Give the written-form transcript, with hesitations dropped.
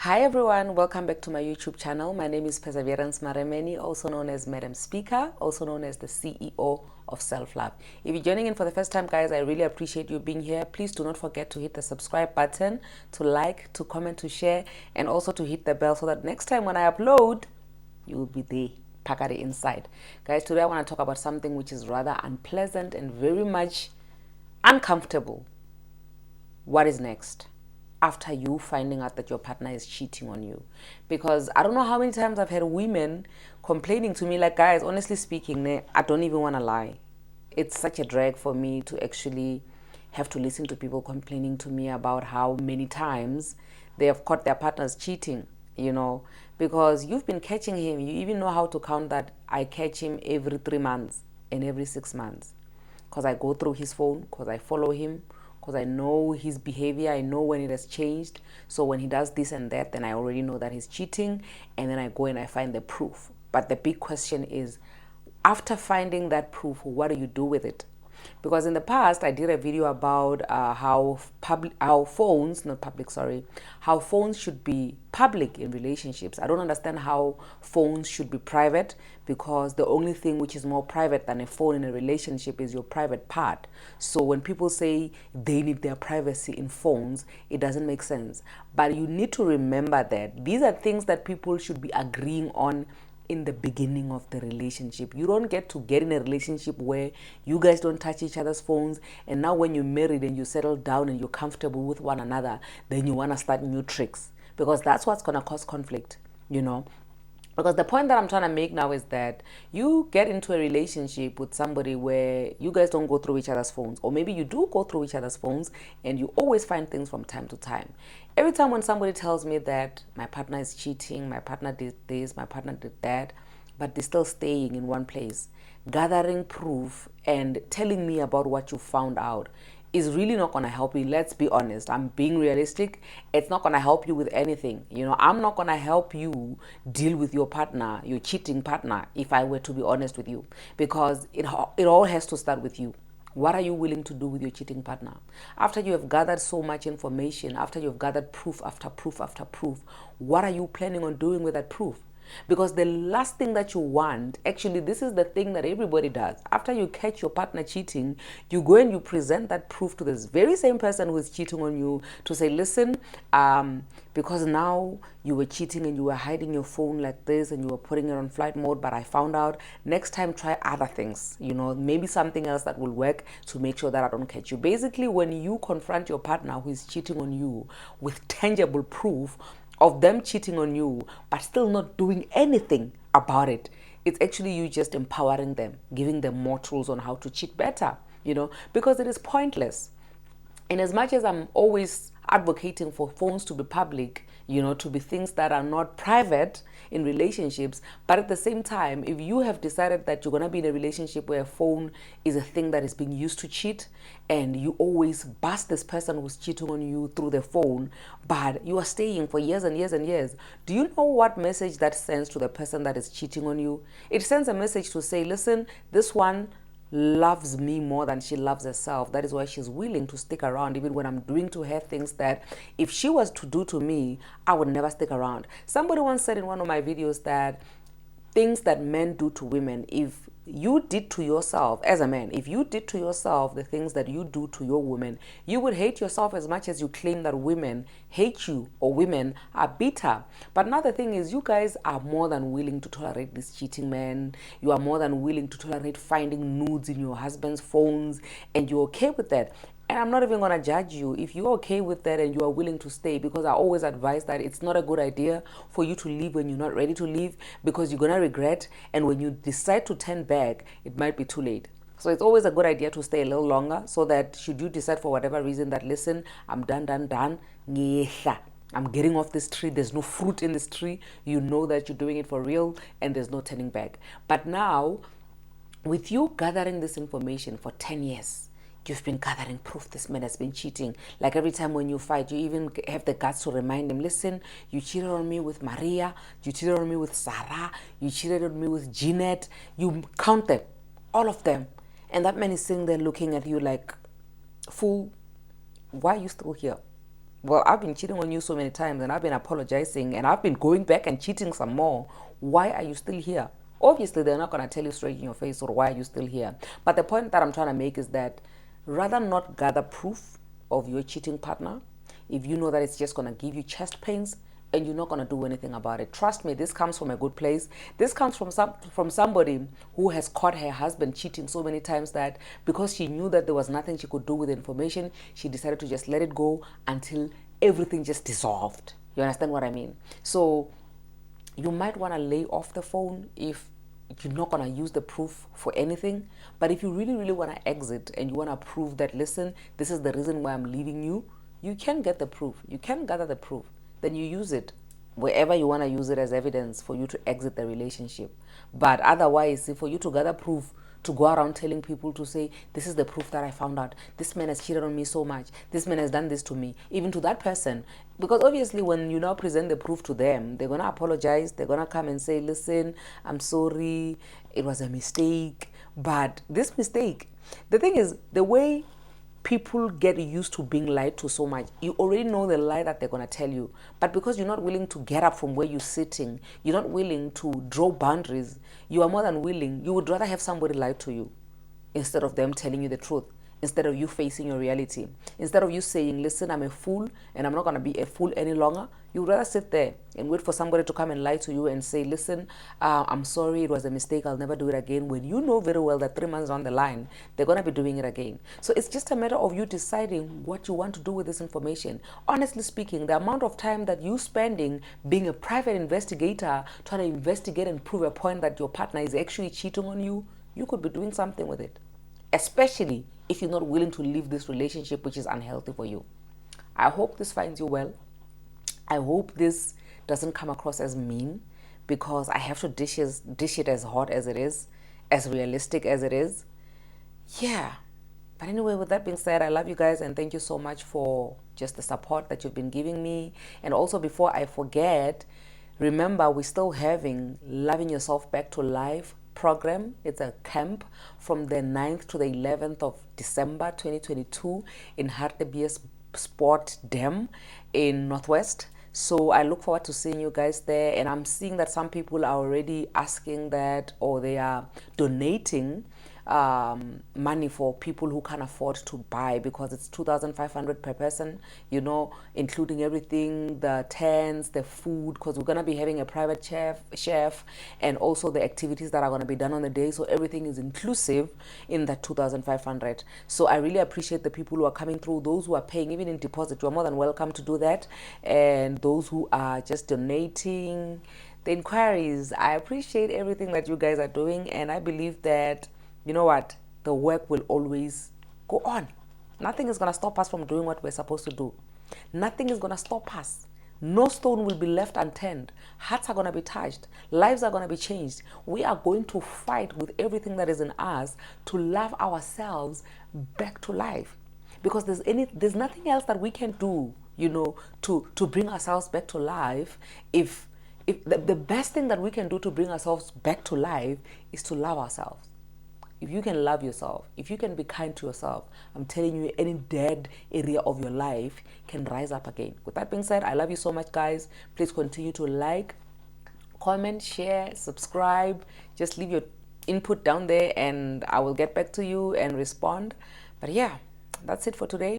Hi everyone, welcome back to my YouTube channel. My name is Perseverance Maremeni, also known as Madam Speaker, also known as the CEO of Self-Love. If you're joining in for the first time, guys, I really appreciate you being here. Please do not forget to hit the subscribe button, to like, to comment, to share, and also to hit the bell so that next time when I upload, you will be there, Pakari inside. Guys, today I want to talk about something which is rather unpleasant and very much uncomfortable. What is next after you finding out that your partner is cheating on you? Because I don't know how many times I've had women complaining to me, like, guys, honestly speaking, I don't even want to lie. It's such a drag for me to actually have to listen to people complaining to me about how many times they have caught their partners cheating, because you've been catching him. You even know how to count that I catch him every 3 months and every 6 months, because I go through his phone, because I follow him, because I know his behavior. I know when it has changed. So when he does this and that, then I already know that he's cheating, and then I go and I find the proof. But the big question is, after finding that proof, what do you do with it? Because in the past I did a video about how phones, not public, sorry, how phones should be public in relationships. I don't understand how phones should be private, because the only thing which is more private than a phone in a relationship is your private part. So when people say they need their privacy in phones, it doesn't make sense. But you need to remember that these are things that people should be agreeing on in the beginning of the relationship. You don't get in a relationship where you guys don't touch each other's phones, and now when you're married and you settle down and you're comfortable with one another, then you want to start new tricks, because that's what's going to cause conflict. Because the point that I'm trying to make now is that you get into a relationship with somebody where you guys don't go through each other's phones, or maybe you do go through each other's phones and you always find things from time to time. Every time when somebody tells me that my partner is cheating, my partner did this, my partner did that, but they're still staying in one place, gathering proof and telling me about what you found out, is really not going to help you. Let's be honest. I'm being realistic. It's not going to help you with anything. I'm not going to help you deal with your partner, your cheating partner, if I were to be honest with you, because it all has to start with you. What are you willing to do with your cheating partner? After you have gathered so much information, after you've gathered proof after proof after proof, what are you planning on doing with that proof? Because the last thing that you want, actually, this is the thing that everybody does. After you catch your partner cheating, you go and you present that proof to this very same person who is cheating on you, to say, listen, because now you were cheating and you were hiding your phone like this and you were putting it on flight mode, but I found out, next time try other things, maybe something else that will work to make sure that I don't catch you. Basically, when you confront your partner who is cheating on you with tangible proof of them cheating on you, but still not doing anything about it, it's actually you just empowering them, giving them more tools on how to cheat better, because it is pointless. And as much as I'm always advocating for phones to be public, to be things that are not private in relationships, but at the same time, if you have decided that you're going to be in a relationship where a phone is a thing that is being used to cheat, and you always bust this person who's cheating on you through the phone, but you are staying for years and years and years, do you know what message that sends to the person that is cheating on you? It sends a message to say, listen, this one loves me more than she loves herself. That is why she's willing to stick around, even when I'm doing to her things that if she was to do to me, I would never stick around. Somebody once said in one of my videos that things that men do to women, if you did to yourself as a man, if you did to yourself the things that you do to your woman, you would hate yourself as much as you claim that women hate you or women are bitter. But now the thing is, you guys are more than willing to tolerate this cheating man. You are more than willing to tolerate finding nudes in your husband's phones, and you're okay with that. And I'm not even going to judge you if you're okay with that and you are willing to stay, because I always advise that it's not a good idea for you to leave when you're not ready to leave, because you're going to regret. And when you decide to turn back, it might be too late. So it's always a good idea to stay a little longer, so that should you decide for whatever reason that, listen, I'm done, ngehla, I'm getting off this tree, there's no fruit in this tree, you know that you're doing it for real and there's no turning back. But now, with you gathering this information for 10 years, you've been gathering proof this man has been cheating. Like every time when you fight, you even have the guts to remind him, listen, you cheated on me with Maria, you cheated on me with Sarah, you cheated on me with Jeanette. You count them, all of them. And that man is sitting there looking at you like, fool, why are you still here? Well, I've been cheating on you so many times and I've been apologizing and I've been going back and cheating some more. Why are you still here? Obviously, they're not going to tell you straight in your face, or why are you still here? But the point that I'm trying to make is that rather not gather proof of your cheating partner if you know that it's just going to give you chest pains and you're not going to do anything about it. Trust me, this comes from a good place. This comes from somebody who has caught her husband cheating so many times that because she knew that there was nothing she could do with the information, she decided to just let it go until everything just dissolved. You understand what I mean? So you might want to lay off the phone if you're not going to use the proof for anything. But if you really want to exit and you want to prove that, listen, this is the reason why I'm leaving you, you can get the proof. You can gather the proof. Then you use it wherever you want to use it as evidence for you to exit the relationship. But otherwise, for you to gather proof, to go around telling people to say, this is the proof that I found out. This man has cheated on me so much. This man has done this to me. Even to that person. Because obviously when you now present the proof to them, they're going to apologize. They're going to come and say, listen, I'm sorry. It was a mistake. But this mistake, the thing is, the way people get used to being lied to so much. You already know the lie that they're going to tell you. But because you're not willing to get up from where you're sitting, you're not willing to draw boundaries, you are more than willing. You would rather have somebody lie to you instead of them telling you the truth, instead of you facing your reality, instead of you saying, listen, I'm a fool and I'm not going to be a fool any longer. You would rather sit there and wait for somebody to come and lie to you and say, listen, I'm sorry, it was a mistake, I'll never do it again, when you know very well that 3 months down the line, they're going to be doing it again. So it's just a matter of you deciding what you want to do with this information. Honestly speaking, the amount of time that you spending being a private investigator, trying to investigate and prove a point that your partner is actually cheating on you, you could be doing something with it. Especially if you're not willing to leave this relationship, which is unhealthy for you. I hope this finds you well. I hope this doesn't come across as mean, because I have to dish it as hot as it is, as realistic as it is. Yeah. But anyway, with that being said, I love you guys and thank you so much for just the support that you've been giving me. And also, before I forget, remember, we're still having Loving Yourself Back to Life program. It's a camp from the 9th to the 11th of December 2022 in Hartbeespoort Sport Dam in Northwest. So I look forward to seeing you guys there. And I'm seeing that some people are already asking that, or they are donating money for people who can't afford to buy, because it's 2,500 per person, you know, including everything, the tents, the food, because we're going to be having a private chef, and also the activities that are going to be done on the day. So everything is inclusive in that 2,500. So I really appreciate the people who are coming through. Those who are paying even in deposit, you're more than welcome to do that. And those who are just donating, the inquiries, I appreciate everything that you guys are doing. And I believe that, you know what, the work will always go on. Nothing is going to stop us from doing what we're supposed to do. Nothing is going to stop us. No stone will be left unturned. Hearts are going to be touched. Lives are going to be changed. We are going to fight with everything that is in us to love ourselves back to life. Because there's nothing else that we can do, you know, to bring ourselves back to life. If the best thing that we can do to bring ourselves back to life is to love ourselves. If you can love yourself, if you can be kind to yourself, I'm telling you, any dead area of your life can rise up again. With that being said, I love you so much, guys. Please continue to like, comment, share, subscribe. Just leave your input down there and I will get back to you and respond. But yeah, that's it for today.